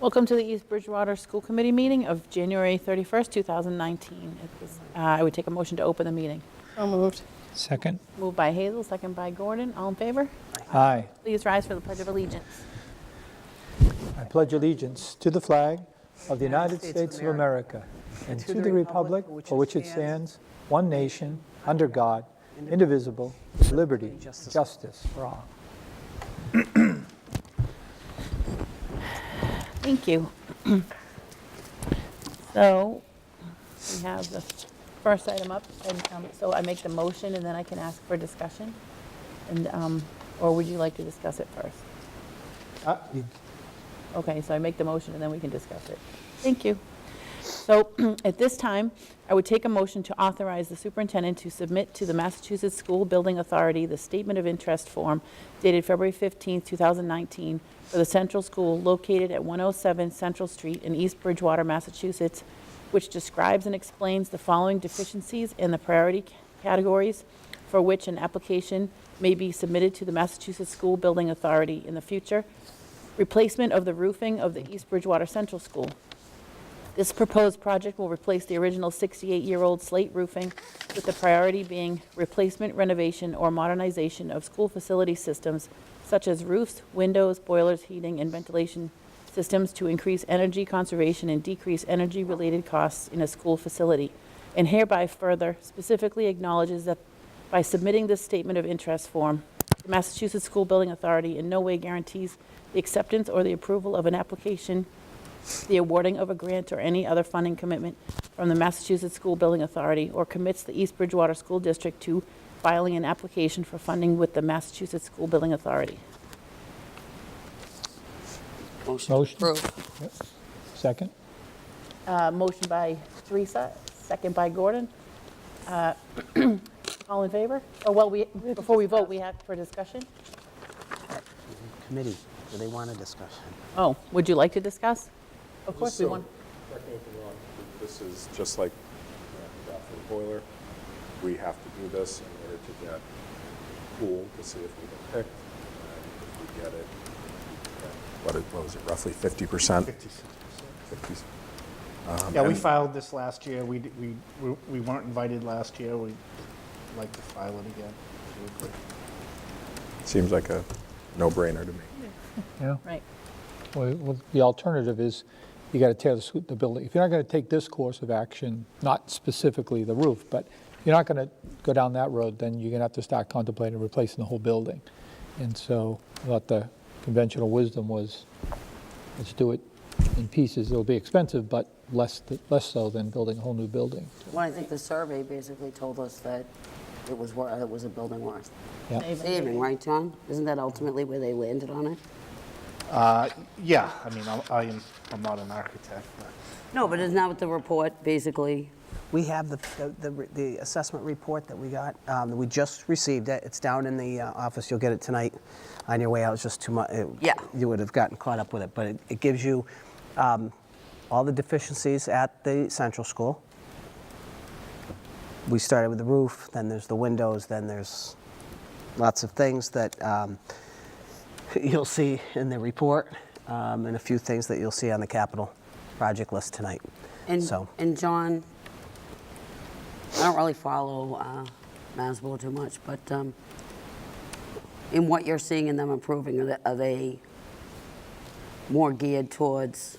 Welcome to the East Bridgewater School Committee meeting of January 31st, 2019. I would take a motion to open the meeting. So moved. Second. Moved by Hazel, second by Gordon. All in favor? Aye. Please rise for the Pledge of Allegiance. I pledge allegiance to the flag of the United States of America and to the republic for which it stands, one nation, under God, indivisible, with liberty, justice for all. Thank you. So we have the first item up, and so I make the motion, and then I can ask for discussion, and or would you like to discuss it first? Okay, so I make the motion, and then we can discuss it. Thank you. So at this time, I would take a motion to authorize the superintendent to submit to the Massachusetts School Building Authority the statement of interest form dated February 15, 2019 for the Central School located at 107 Central Street in East Bridgewater, Massachusetts, which describes and explains the following deficiencies in the priority categories for which an application may be submitted to the Massachusetts School Building Authority in the future. Replacement of the roofing of the East Bridgewater Central School. This proposed project will replace the original 68-year-old slate roofing, with the priority being replacement, renovation, or modernization of school facility systems such as roofs, windows, boilers, heating, and ventilation systems to increase energy conservation and decrease energy-related costs in a school facility, and hereby further specifically acknowledges that by submitting this statement of interest form, the Massachusetts School Building Authority in no way guarantees the acceptance or the approval of an application, the awarding of a grant, or any other funding commitment from the Massachusetts School Building Authority, or commits the East Bridgewater School District to filing an application for funding with the Massachusetts School Building Authority. Motion. Approved. Yep. Second. Motion by Teresa, second by Gordon. All in favor? Oh, well, before we vote, we have for discussion. Committee, do they want a discussion? Oh, would you like to discuss? Of course we want. Correct me if I'm wrong, this is just like the bathroom boiler. We have to do this in order to get pool to see if we get picked. And if we get it, what was it, roughly 50%? 56%. 50. Yeah, we and filed this last year. We weren't invited last year. We'd like to file it again. Seems like a no-brainer to me. Yeah. Right. Well, the alternative is you got to tear the building. If you're not going to take this course of action, not specifically the roof, but you're not going to go down that road, then you're going to have to start contemplating replacing the whole building. And so I thought the conventional wisdom was, let's do it in pieces. It'll be expensive, but less so than building a whole new building. Well, I think the survey basically told us that it was a building worth Yeah. saving, right, John? Isn't that ultimately where they landed on it? Yeah, I mean, I'm not an architect, but No, but isn't that what the report basically? We have the assessment report that we got. We just received it. It's down in the office. You'll get it tonight on your way out. It's just too much. Yeah. You would have gotten caught up with it. But it gives you all the deficiencies at the central school. We started with the roof, then there's the windows, then there's lots of things that you'll see in the report, and a few things that you'll see on the capital project list tonight. And John, I don't really follow Masborough too much, but in what you're seeing in them improving, are they more geared towards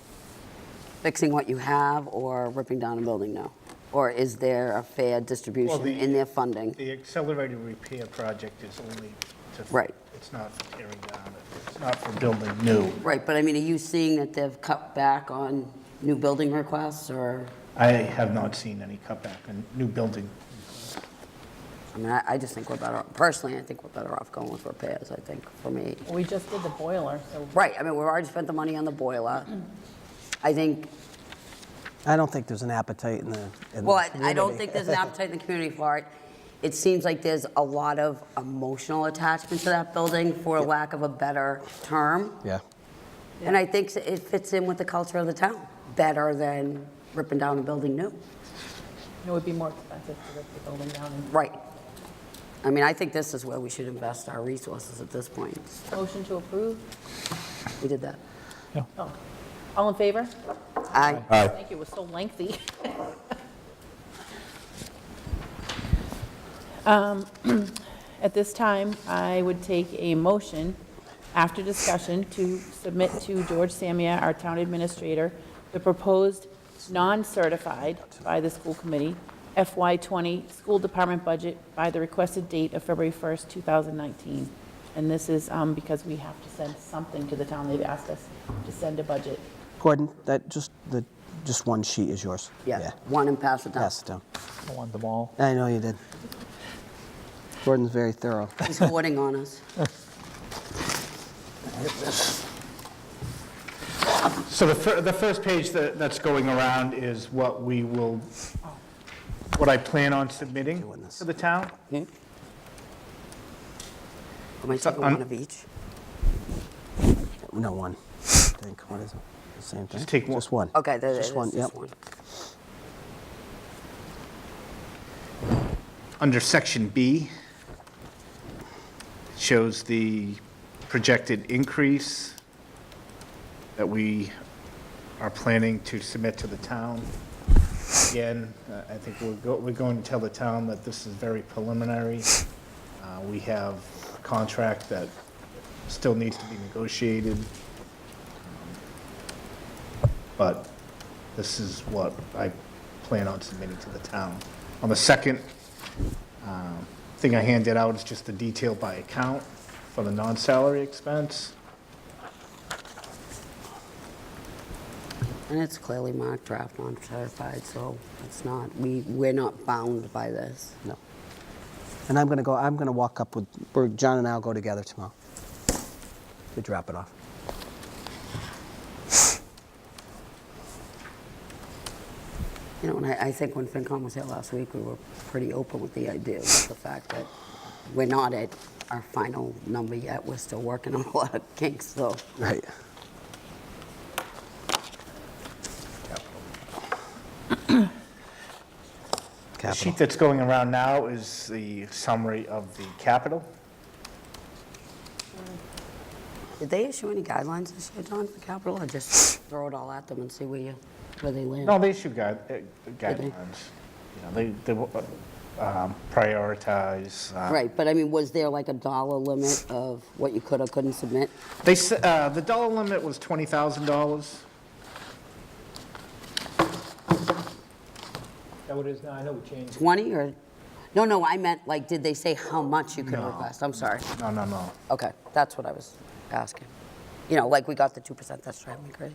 fixing what you have or ripping down a building now? Or is there a fair distribution in their funding? the accelerated repair project is only to... Right. It's not for tearing down. It's not for building new. Right, but I mean, are you seeing that they've cut back on new building requests, or? I have not seen any cutback in new building. I mean, I just think we're better, personally, I think we're better off going with repairs, I think, for me. We just did the boiler, so. Right, I mean, we've already spent the money on the boiler. I think, I don't think there's an appetite in the well, I don't community. think there's an appetite in the community for it. It seems like there's a lot of emotional attachment to that building, for lack of a better term. Yeah. And I think it fits in with the culture of the town better than ripping down a building new. It would be more expensive to rip the building down. Right. I mean, I think this is where we should invest our resources at this point. Motion to approve? We did that. Oh. All in favor? Aye. Thank you, it was so lengthy. At this time, I would take a motion, after discussion, to submit to George Samia, our town administrator, the proposed non-certified by the school committee FY20 school department budget by the requested date of February 1st, 2019. And this is because we have to send something to the town. They've asked us to send a budget. Gordon, just one sheet is yours. Yeah, one and pass it down. Pass it down. I want them all. I know you did. Gordon's very thorough. He's hoarding on us. So the first page that's going around is what I plan on submitting to the town. Am I taking one of each? No, one. I think, what is it? The same thing? Just take one. Just one. Okay, there it is, Just one, this yep. one. Under section B, shows the projected increase that we are planning to submit to the town. Again, I think we're going to tell the town that this is very preliminary. We have a contract that still needs to be negotiated. But this is what I plan on submitting to the town. On the second thing I handed out is just the detail by account for the non-salary expense. And it's clearly marked draft non-certified, so it's not, we're not bound by this. No. And I'm going to walk up with, John and I will go together tomorrow to drop it off. You know, and I think when FinCom was here last week, we were pretty open with the idea of the fact that we're not at our final number yet. We're still working on a lot of kinks, so. Right. The sheet that's going around now is the summary of the capital. Did they issue any guidelines this year, John, for capital, or just throw it all at them and see where they land? No, they issue guidelines. You know, they prioritize. Right, but I mean, was there like a dollar limit of what you could or couldn't submit? The dollar limit was $20,000. That what it is now? I know we changed. 20 or, no, I meant like, did they say how much you could request? I'm sorry. No. Okay, that's what I was asking. You know, like we got the 2%, that's driving me crazy.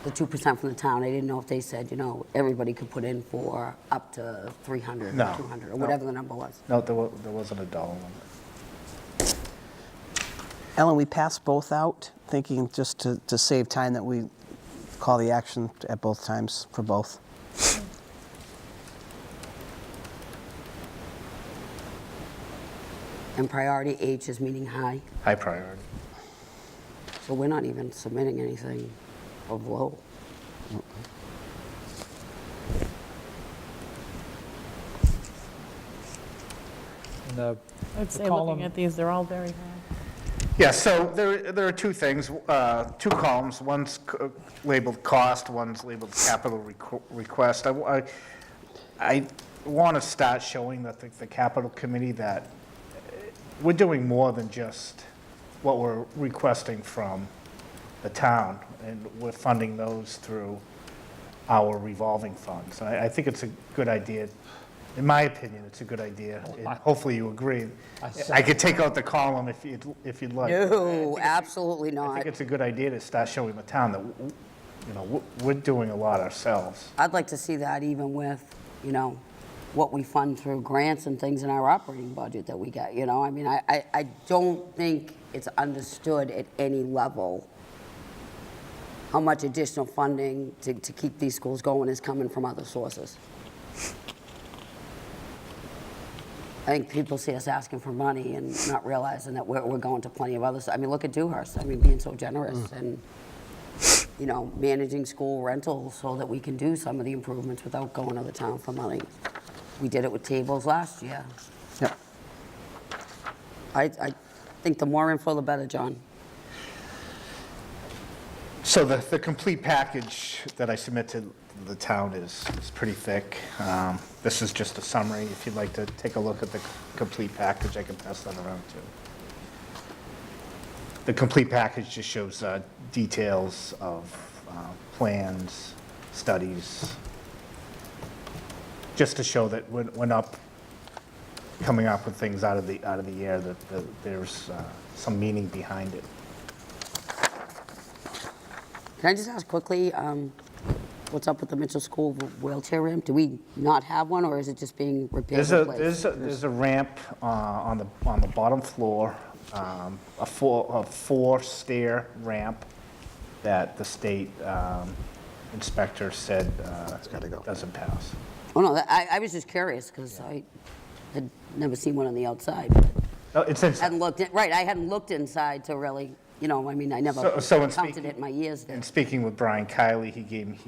The 2% from the town, I didn't know if they said, you know, everybody could put in for up to 300 or No, 200 or no. whatever the number was. No, there wasn't a dollar limit. Ellen, we passed both out, thinking just to save time that we call the action at both times for both. And priority H is meaning high, High priority. so we're not even submitting anything of low. And the I'd say column- looking at these, they're all very high. Yeah, so there are two things, two columns. One's labeled cost, one's labeled capital request. I want to start showing the capital committee that we're doing more than just what we're requesting from the town, and we're funding those through our revolving funds. I think it's a good idea. In my opinion, it's a good idea. And hopefully you agree. I could take out the column if you'd like. No, absolutely I not. think it's a good idea to start showing the town that, you know, we're doing a lot ourselves. I'd like to see that even with, you know, what we fund through grants and things in our operating budget that we get, you know? I mean, I don't think it's understood at any level how much additional funding to keep these schools going is coming from other sources. I think people see us asking for money and not realizing that we're going to plenty of others. I mean, look at Dewhurst. I mean, being so generous and, you know, managing school rentals so that we can do some of the improvements without going to the town for money. We did it with tables last year. Yep. I think the more info, the better, John. So the complete package that I submit to the town is pretty thick. This is just a summary. If you'd like to take a look at the complete package, I can pass that around too. The complete package just shows details of plans, studies, just to show that we're not coming up with things out of the air, that there's some meaning behind it. Can I just ask quickly, what's up with the Mitchell School wheelchair ramp? Do we not have one, or is it just being repaired? There's a ramp on the bottom floor, a four-stair ramp that the state inspector said doesn't pass. Oh, no, I was just curious, because I had never seen one on the outside. No, it's inside. Hadn't looked, right, I hadn't looked inside to really, I mean, I never So in counted speaking- it in my years there. In speaking with Brian Kiley, he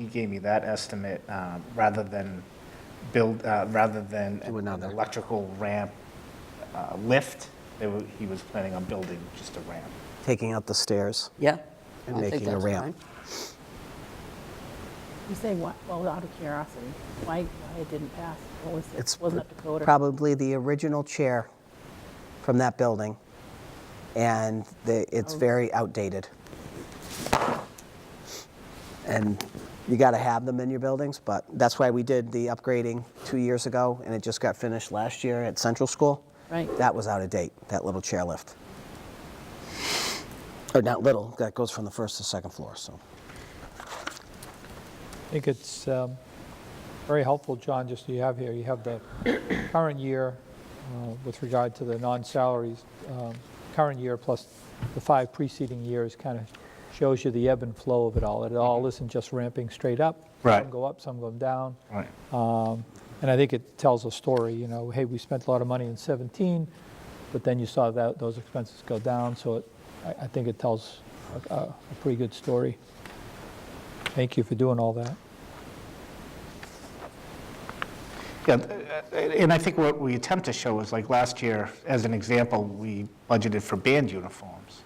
gave me that estimate, rather than an another. electrical ramp lift, he was planning on building just a ramp. Taking out the stairs. Yeah? And I think making a that's ramp. fine. You say what, well, out of curiosity, why it didn't pass? What was it? It's Wasn't up to code or? probably the original chair from that building, and it's very outdated. And you got to have them in your buildings, but that's why we did the upgrading 2 years ago, and it just got finished last year at Central School. Right. That was out of date, that little chair lift. Or not little, that goes from the first to second floor, so. I think it's very helpful, John, just so you have here, you have the current year with regard to the non-salaries, current year plus the 5 preceding years kind of shows you the ebb and flow of it all. It all isn't just ramping straight up. Right. Some go up, some go down. Right. And I think it tells a story, hey, we spent a lot of money in 17, but then you saw that those expenses go down, so I think it tells a pretty good story. Thank you for doing all that. Yeah, and I think what we attempt to show is, like last year, as an example, we budgeted for band uniforms.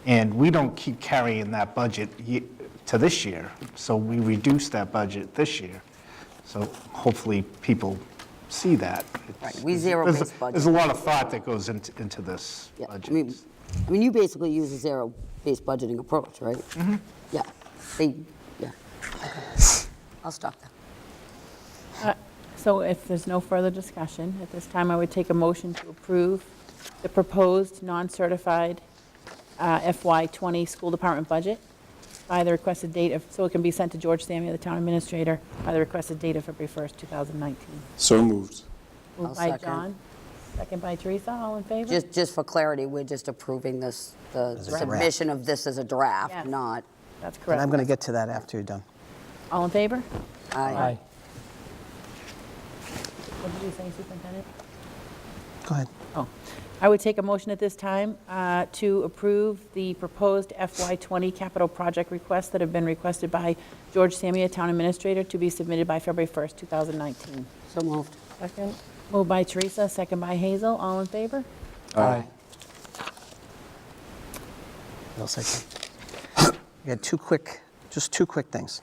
And we don't keep carrying that budget to this year, so we reduced that budget this year. So hopefully people see that. Right, we zero-based budget. There's a lot of thought that goes into this Yeah, budget. I mean, you basically use a zero-based budgeting approach, right? Mm-hmm. Yeah. Yeah. I'll stop there. So if there's no further discussion, at this time, I would take a motion to approve the proposed non-certified FY20 school department budget by the requested date so it can be sent to George Samia, the town administrator, by the requested date of February 1st, 2019. So moved. I'll Moved by second. John, second by Teresa, all in favor? Just for clarity, we're just approving this, the As a draft. submission of this as a draft, Yes. not, That's And correct. I'm going to get to that after you're done. All in favor? aye. What did you say, Superintendent? Go ahead. Oh, I would take a motion at this time to approve the proposed FY20 capital project requests that have been requested by George Samia, Town Administrator, to be submitted by February 1st, 2019. So moved. Second. Moved by Teresa, second by Hazel. All in favor? Aye. I'll second. We had just two quick things.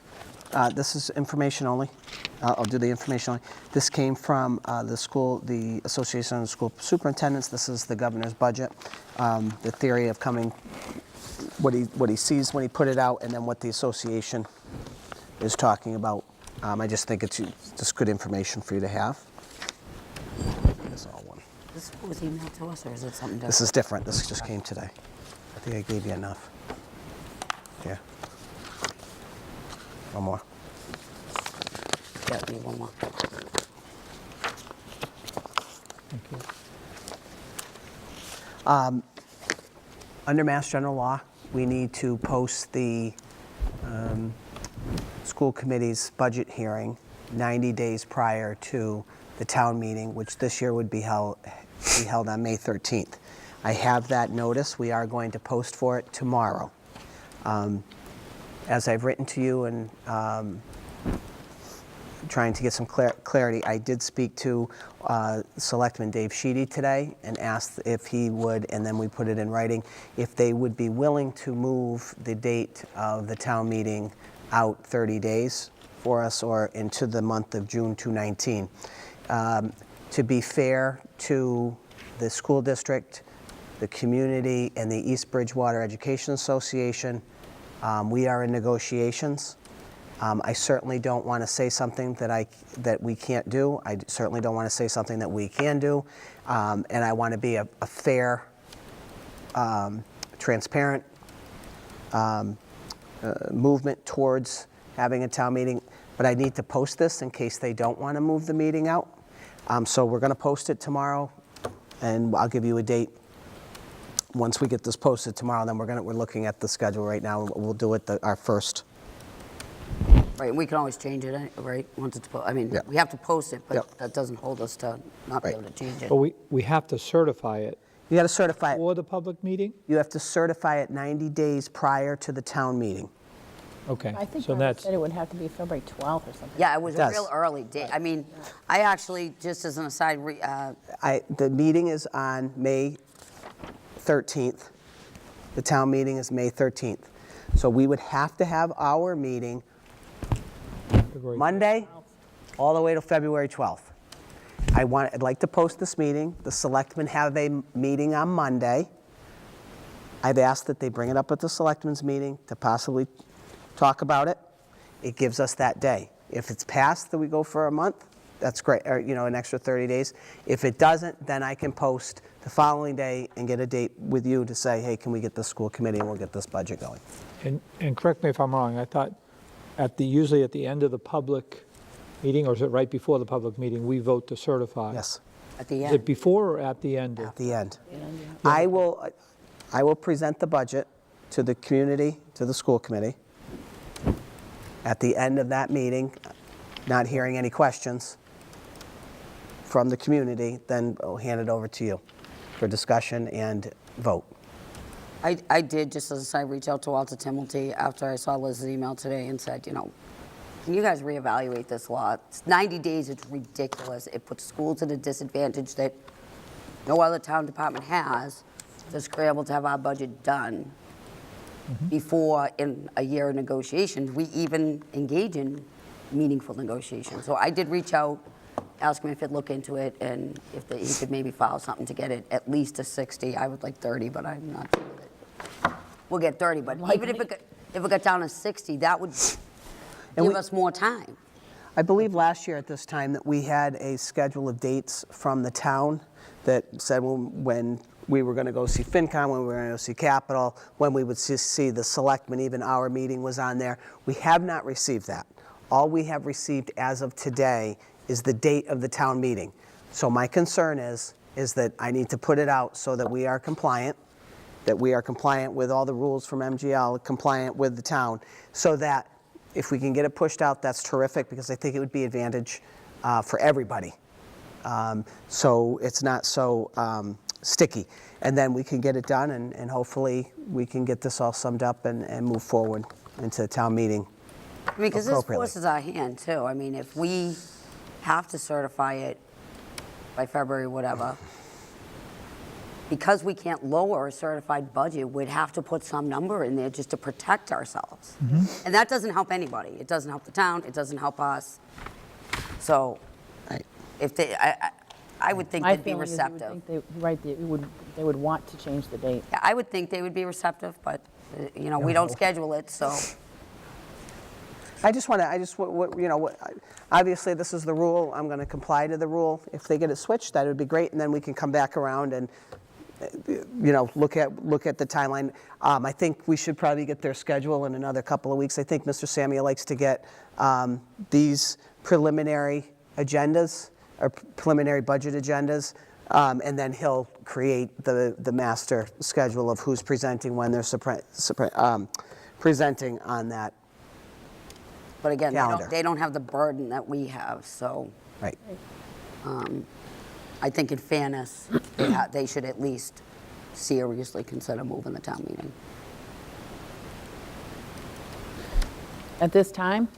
This is information only. I'll do the information only. This came from the Association of School Superintendents. This is the governor's budget. The theory of coming, what he sees when he put it out, and then what the association is talking about. I just think it's just good information for you to have. That's all one. This was emailed to us, or is it something different? This is different. This just came today. I think I gave you enough. Here. One more. Yeah, need one more. Thank you. Under Mass General Law, we need to post the school committee's budget hearing 90 days prior to the town meeting, which this year would be held on May 13th. I have that notice. We are going to post for it tomorrow. As I've written to you and trying to get some clarity. I did speak to Selectman Dave Sheedy today and asked if he would, and then we put it in writing, if they would be willing to move the date of the town meeting out 30 days for us or into the month of June 2019. To be fair to the school district, the community, and the East Bridgewater Education Association, we are in negotiations. I certainly don't want to say something that we can't do. I certainly don't want to say something that we can do. And I want to be a fair, transparent movement towards having a town meeting. But I need to post this in case they don't want to move the meeting out. So we're going to post it tomorrow, and I'll give you a date. Once we get this posted tomorrow, then we're looking at the schedule right now. We'll do it our first. Right, we can always change it, right, once it's, I mean, Yeah. we have to post it, but Yep. that doesn't hold us to not be Right. able to change it. But we have to certify it You got to certify it. for the public meeting? You have to certify it 90 days prior to the town meeting. Okay, I think so Robert that's, said it would have to be February 12th or something. Yeah, it was a does. real early date. I mean, I actually, just as an aside, The meeting is on May 13th. The town meeting is May 13th. So we would have to have our meeting Monday all the way to February 12th. I'd like to post this meeting. The selectmen have a meeting on Monday. I've asked that they bring it up at the selectmen's meeting to possibly talk about it. It gives us that day. If it's passed, that we go for a month, that's great, or, an extra 30 days. If it doesn't, then I can post the following day and get a date with you to say, hey, can we get the school committee and we'll get this budget going. and correct me if I'm wrong, I thought usually at the end of the public meeting, or is it right before the public meeting, we vote to certify? Yes, at the Is it end, before or at the end? at the end. I will present the budget to the community, to the school committee. At the end of that meeting, not hearing any questions from the community, then I'll hand it over to you for discussion and vote. I did, just as I reach out to Walter Timmelty after I saw Liz's email today and said, can you guys reevaluate this law? It's 90 days, it's ridiculous. It puts schools at a disadvantage that no other town department has to scramble to have our budget done before, in a year of negotiations, we even engage in meaningful negotiations. So I did reach out, ask him if he'd look into it, and if he could maybe file something to get it at least to 60. I would like 30, but I'm not sure with it. We'll get 30, but even if it got down to 60, that would give us more time. I believe last year at this time that we had a schedule of dates from the town that said when we were going to go see FinCom, when we were going to go see Capitol, when we would see the selectmen, even our meeting was on there. We have not received that. All we have received as of today is the date of the town meeting. So my concern is that I need to put it out so that we are compliant, with all the rules from MGL, compliant with the town, so that if we can get it pushed out, that's terrific, because I think it would be advantage for everybody. So it's not so sticky. And then we can get it done, and hopefully we can get this all summed up and move forward into the town meeting. I mean, because this Appropriately. forces our hand, too. I mean, if we have to certify it by February, whatever, because we can't lower a certified budget, we'd have to put some number in there just to protect ourselves. And that doesn't help anybody. It doesn't help the town. It doesn't help us. So Right. if they, I would think My they'd be feeling is you would receptive. think they would want to change the date. Yeah, I would think they would be receptive, but, we don't schedule it, so. Obviously this is the rule, I'm going to comply to the rule. If they get it switched, that would be great, and then we can come back around and, look at the timeline. I think we should probably get their schedule in another couple of weeks. I think Mr. Samuel likes to get these preliminary agendas, or preliminary budget agendas, and then he'll create the master schedule of who's presenting, when they're presenting on that. But again, Calendar. they don't have the burden that we have, so Right. I think in fairness, they should at least seriously consider moving the town meeting. At this time,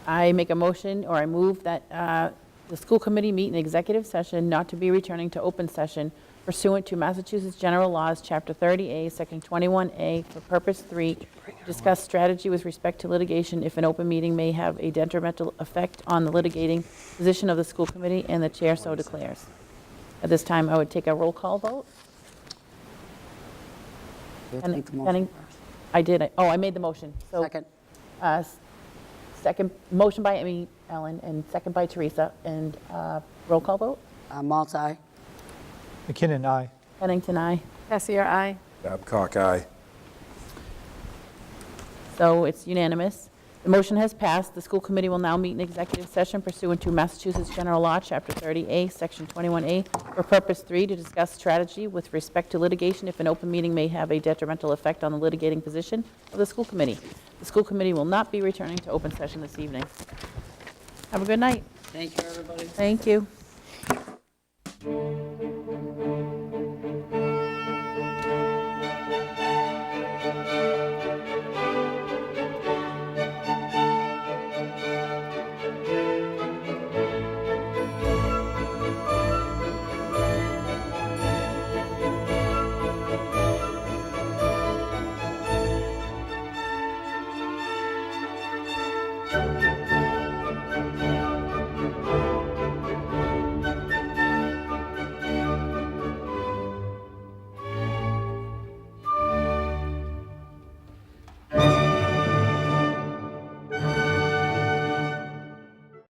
I make a motion, or I move that the school committee meet in executive session, not to be returning to open session pursuant to Massachusetts General Laws, Chapter 30A, Section 21A, for purpose 3, to discuss strategy with respect to litigation if an open meeting may have a detrimental effect on the litigating position of the school committee, and the chair so declares. At this time, I would take a roll call vote. You have to make the motion Penning? first. I did, I made the motion. So, Second. Second, motion by Ellen, and second by Teresa, and roll call vote. Maltz, aye. McKinnon, aye. Pennington, aye. Cassier, aye. Babcock, aye. So it's unanimous. The motion has passed. The school committee will now meet in executive session pursuant to Massachusetts General Law, Chapter 30A, Section 21A, for purpose 3, to discuss strategy with respect to litigation if an open meeting may have a detrimental effect on the litigating position of the school committee. The school committee will not be returning to open session this evening. Have a good night. Thank you, everybody. Thank you.